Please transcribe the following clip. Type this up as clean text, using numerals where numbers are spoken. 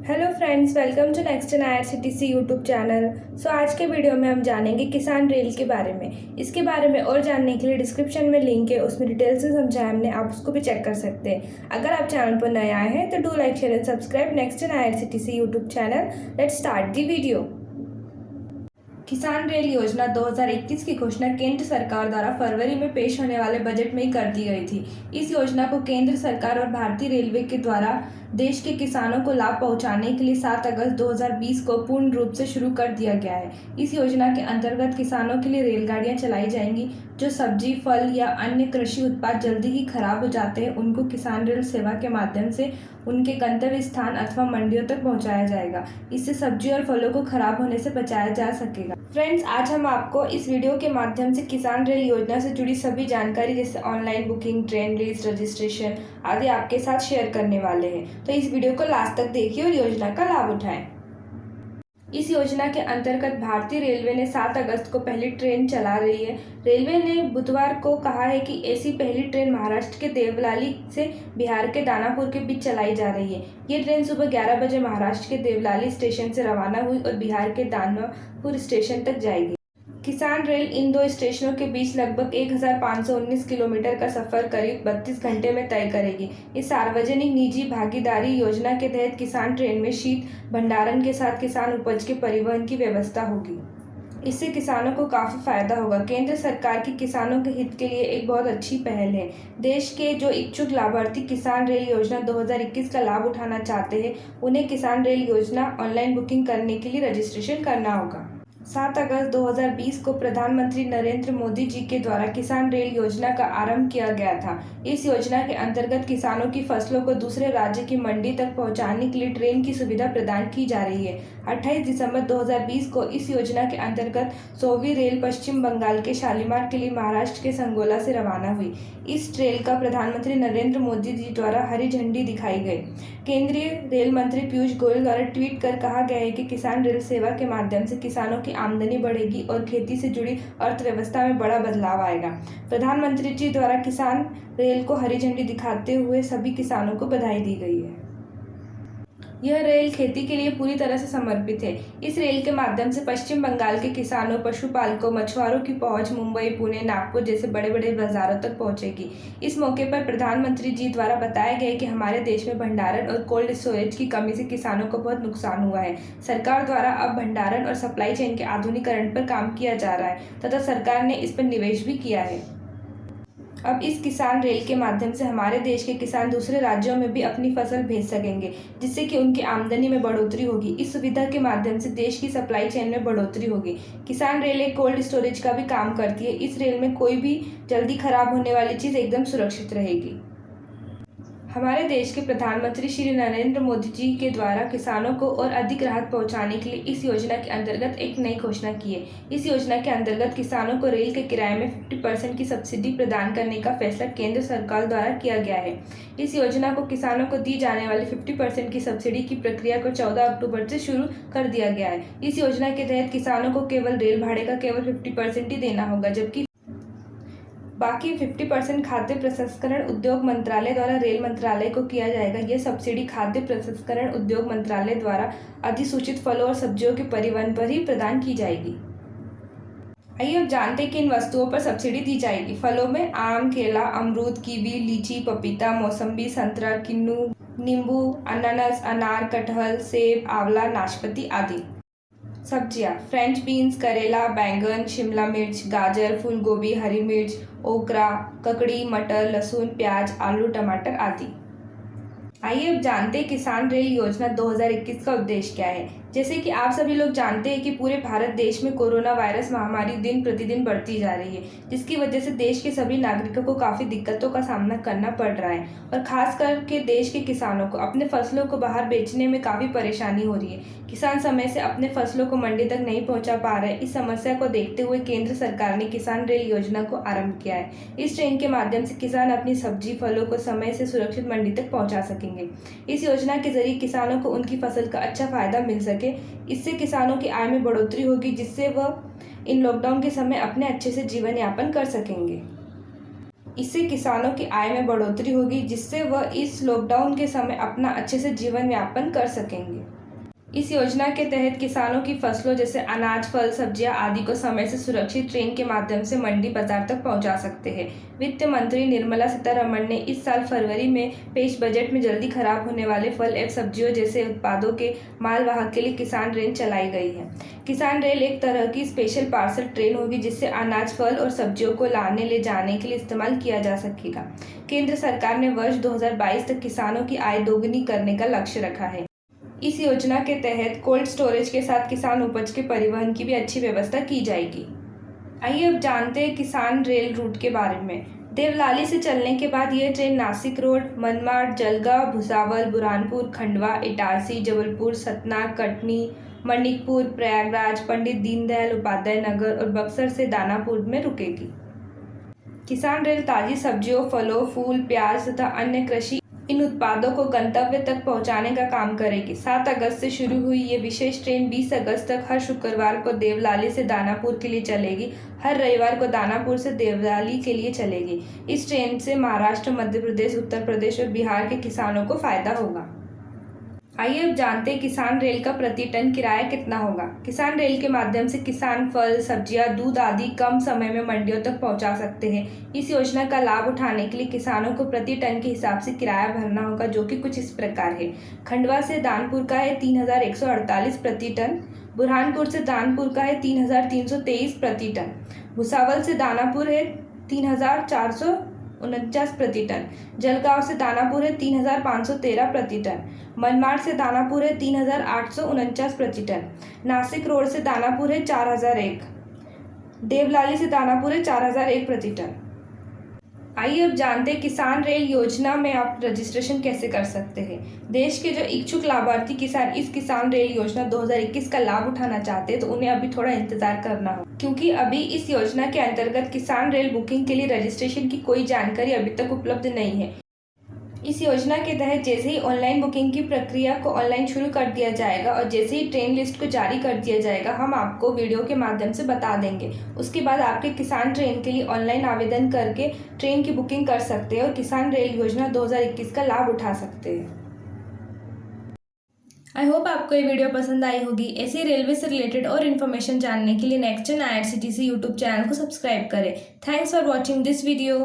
Hello friends, welcome to next in IRCTC YouTube channel. आज के video में हम जानेंगे किसान रेल के बारे में। इसके बारे में और जानने के लिए डिस्क्रिप्शन में लिंक है, उसमें डिटेल से समझाया हमने, आप उसको भी चेक कर सकते हैं। अगर आप चैनल पर नए आए हैं तो do like share and subscribe next in IRCTC YouTube channel. Let's start the video. किसान रेल योजना 2021 की घोषणा केंद्र सरकार द्वारा फरवरी में पेश होने वाले बजट में ही कर दी गई थी। इस योजना को केंद्र सरकार और भारतीय रेलवे के द्वारा देश के किसानों को लाभ पहुंचाने के लिए 7 अगस्त 2020 को पूर्ण रूप से शुरू कर दिया गया है। इस योजना के अंतर्गत किसानों के लिए रेलगाड़ियां चलाई जाएंगी। जो सब्जी, फल या अन्य कृषि उत्पाद जल्दी ही खराब हो जाते हैं, उनको किसान रेल सेवा के माध्यम से उनके गंतव्य स्थान अथवा मंडियों तक पहुंचाया जाएगा। इससे सब्जी और फलों को खराब होने से बचाया जा सकेगा। फ्रेंड्स, आज हम आपको इस वीडियो के माध्यम से किसान रेल योजना से जुड़ी सभी जानकारी जैसे online booking, train list, registration आदि आपके साथ शेयर करने वाले हैं। तो इस वीडियो को लास्ट तक देखिए और योजना का लाभ उठाएं। इस योजना के अंतर्गत भारतीय रेलवे ने 7 अगस्त को पहली ट्रेन चला रही है। रेलवे ने बुधवार को कहा है कि ऐसी पहली ट्रेन महाराष्ट्र के देवलाली से बिहार के दानापुर के बीच चलाई जा रही है। ये ट्रेन सुबह 11 बजे महाराष्ट्र के देवलाली स्टेशन से रवाना हुई और बिहार के दानापुर स्टेशन तक जाएगी। किसान रेल इन दो स्टेशनों के बीच लगभग 1519 किलोमीटर का सफर करीब 32 घंटे में तय करेगी। इस सार्वजनिक निजी भागीदारी योजना के तहत किसान ट्रेन में शीत भंडारण के साथ किसान उपज के परिवहन की व्यवस्था होगी। इससे किसानों को काफ़ी फायदा होगा। केंद्र सरकार की किसानों के हित के लिए एक बहुत अच्छी पहल है। देश के जो इच्छुक लाभार्थी किसान रेल योजना 2021 का लाभ उठाना चाहते हैं, उन्हें किसान रेल योजना ऑनलाइन बुकिंग करने के लिए रजिस्ट्रेशन करना होगा। 7 अगस्त 2020 को प्रधानमंत्री नरेंद्र मोदी जी के द्वारा किसान रेल योजना का आरंभ किया गया था। इस योजना के अंतर्गत किसानों की फसलों को दूसरे राज्य की मंडी तक पहुंचाने के लिए ट्रेन की सुविधा प्रदान की जा रही है। 28 दिसंबर 2020 को इस योजना के अंतर्गत 100वीं रेल पश्चिम बंगाल के शालीमार के लिए महाराष्ट्र के संगोला से रवाना हुई। इस ट्रेन का प्रधानमंत्री नरेंद्र मोदी जी द्वारा हरी झंडी दिखाई गई। केंद्रीय रेल मंत्री पीयूष गोयल द्वारा ट्वीट कर कहा गया है कि किसान रेल सेवा के माध्यम से किसानों की आमदनी बढ़ेगी और खेती से जुड़ी अर्थव्यवस्था में बड़ा बदलाव आएगा। प्रधानमंत्री जी द्वारा किसान रेल को हरी झंडी दिखाते हुए सभी किसानों को बधाई दी गई है। यह रेल खेती के लिए पूरी तरह से समर्पित है। इस रेल के माध्यम से पश्चिम बंगाल के किसानों, पशुपालकों, मछुआरों की पहुंच मुंबई, पुणे, नागपुर जैसे बड़े बड़े बाजारों तक पहुंचेगी। इस मौके पर प्रधानमंत्री जी द्वारा बताया गया कि हमारे देश में भंडारण और कोल्ड स्टोरेज की कमी से किसानों को बहुत नुकसान हुआ है। सरकार द्वारा अब भंडारण और सप्लाई चेन के आधुनिकीकरण पर काम किया जा रहा है तथा सरकार ने इस पर निवेश भी किया है। अब इस किसान रेल के माध्यम से हमारे देश के किसान दूसरे राज्यों में भी अपनी फसल भेज सकेंगे, जिससे कि उनकी आमदनी में बढ़ोतरी होगी। इस सुविधा के माध्यम से देश की सप्लाई चेन में बढ़ोतरी होगी। किसान रेल एक कोल्ड स्टोरेज का भी काम करती है। इस रेल में कोई भी जल्दी खराब होने वाली चीज़ एकदम सुरक्षित रहेगी। हमारे देश के प्रधानमंत्री श्री नरेंद्र मोदी जी के द्वारा किसानों को और अधिक राहत पहुंचाने के लिए इस योजना के अंतर्गत एक नई घोषणा की है। इस योजना के अंतर्गत किसानों को रेल के किराए में 50% की सब्सिडी प्रदान करने का फैसला केंद्र सरकार द्वारा किया गया है। इस योजना को किसानों को दी जाने वाली 50% की सब्सिडी की प्रक्रिया को 14 अक्टूबर से शुरू कर दिया गया है। इस योजना के तहत किसानों को केवल रेल भाड़े का केवल 50% ही देना होगा, जबकि बाकी 50% खाद्य प्रसंस्करण उद्योग मंत्रालय द्वारा रेल मंत्रालय को किया जाएगा। यह सब्सिडी खाद्य प्रसंस्करण उद्योग मंत्रालय द्वारा अधिसूचित फलों और सब्जियों के परिवहन पर ही प्रदान की जाएगी। आइए अब जानते हैं कि इन वस्तुओं पर सब्सिडी दी जाएगी। फलों में आम, केला, अमरूद, कीवी, लीची, पपीता, मौसम्बी, संतरा, किन्नू, नींबू, अनानास, अनार, कटहल, सेब, आंवला, नाशपाती आदि। सब्जियां फ्रेंच बीन्स, करेला, बैंगन, शिमला मिर्च, गाजर, फूल गोभी, हरी मिर्च, ओकरा, ककड़ी, मटर, लहसुन, प्याज, आलू, टमाटर आदि। आइए अब जानते हैं किसान रेल योजना 2021 का उद्देश्य क्या है। जैसे कि आप सभी लोग जानते हैं कि पूरे भारत देश में कोरोना वायरस महामारी दिन प्रतिदिन बढ़ती जा रही है, जिसकी वजह से देश के सभी नागरिकों को काफ़ी दिक्कतों का सामना करना पड़ रहा है और खास करके देश के किसानों को अपने फसलों को बाहर बेचने में काफ़ी परेशानी हो रही है। किसान समय से अपने फसलों को मंडी तक नहीं पहुंचा पा रहे। इस समस्या को देखते हुए केंद्र सरकार ने किसान रेल योजना को आरंभ किया है। इस ट्रेन के माध्यम से किसान अपनी सब्जी, फलों को समय से सुरक्षित मंडी तक पहुंचा सकेंगे। इस योजना के जरिए किसानों को उनकी फसल का अच्छा फायदा मिल सके। इससे किसानों की आय में बढ़ोतरी होगी, जिससे वह इन लॉकडाउन के समय अपने अच्छे से जीवन यापन कर सकेंगे। इससे किसानों की आय में बढ़ोतरी होगी, जिससे वह इस लॉकडाउन के समय अपना अच्छे से जीवन यापन कर सकेंगे। इस योजना के तहत किसानों की फसलों जैसे अनाज, फल, सब्जियां आदि को समय से सुरक्षित ट्रेन के माध्यम से मंडी बाजार तक पहुंचा सकते हैं। वित्त मंत्री निर्मला सीतारमण ने इस साल फरवरी में पेश बजट में जल्दी खराब होने वाले फल एवं सब्जियों जैसे उत्पादों के मालवाहक के लिए किसान रेल चलाई गई है। किसान रेल एक तरह की स्पेशल पार्सल ट्रेन होगी, जिससे अनाज, फल और सब्जियों को लाने ले जाने के लिए इस्तेमाल किया जा सकेगा। केंद्र सरकार ने वर्ष 2022 तक किसानों की आय दोगुनी करने का लक्ष्य रखा है। इस योजना के तहत कोल्ड स्टोरेज के साथ किसान उपज के परिवहन की भी अच्छी व्यवस्था की जाएगी। आइए अब जानते हैं किसान रेल रूट के बारे में। देवलाली से चलने के बाद यह ट्रेन नासिक रोड, मनमाड, जलगांव, भुसावल, बुरहानपुर, खंडवा, इटारसी, जबलपुर, सतना, कटनी, मणिकपुर, प्रयागराज, पंडित दीनदयाल उपाध्याय नगर और बक्सर से दानापुर में रुकेगी। किसान रेल ताजी सब्जियों, फलों, फूल, प्याज तथा अन्य कृषि इन उत्पादों को गंतव्य तक पहुंचाने का काम करेगी। 7 अगस्त से शुरू हुई ये विशेष ट्रेन 20 अगस्त तक हर शुक्रवार को देवलाली से दानापुर के लिए चलेगी। हर रविवार को दानापुर से देवलाली के लिए चलेगी। इस ट्रेन से महाराष्ट्र, मध्य प्रदेश, उत्तर प्रदेश और बिहार के किसानों को फायदा होगा। आइए अब जानते हैं किसान रेल का प्रति टन किराया कितना होगा। किसान रेल के माध्यम से किसान फल, सब्जियां, दूध आदि कम समय में मंडियों तक पहुंचा सकते हैं। इस योजना का लाभ उठाने के लिए किसानों को प्रति टन के हिसाब से किराया भरना होगा, जो कि कुछ इस प्रकार है। खंडवा से दानपुर का है 3148 प्रति टन, बुरहानपुर से दानपुर का है 3323 प्रति टन, भुसावल से दानापुर है 3449 प्रति टन, जलगांव से दानापुर है 3513 प्रति टन, मनमाड से दानापुर है 3849 प्रति टन, नासिक रोड से दानापुर है 4001, देवलाली से दानापुर है 4001 प्रति टन। आइए अब जानते हैं किसान रेल योजना में आप रजिस्ट्रेशन कैसे कर सकते हैं। देश के जो इच्छुक लाभार्थी किसान इस किसान रेल योजना 2021 का लाभ उठाना चाहते हैं तो उन्हें अभी थोड़ा इंतजार करना हो, क्योंकि अभी इस योजना के अंतर्गत किसान रेल बुकिंग के लिए रजिस्ट्रेशन की कोई जानकारी अभी तक उपलब्ध नहीं है। इस योजना के तहत जैसे ही ऑनलाइन बुकिंग की प्रक्रिया को ऑनलाइन शुरू कर दिया जाएगा और जैसे ही ट्रेन लिस्ट को जारी कर दिया जाएगा, हम आपको वीडियो के माध्यम से बता देंगे। उसके बाद आपके किसान ट्रेन के लिए ऑनलाइन आवेदन करके ट्रेन की बुकिंग कर सकते हैं और किसान रेल योजना 2021 का लाभ उठा सकते हैं। आई होप आपको ये वीडियो पसंद आई होगी। ऐसे रेलवे से रिलेटेड और इन्फॉर्मेशन जानने के लिए next gen IRCTC YouTube channel को सब्सक्राइब करें। Thanks for watching this video.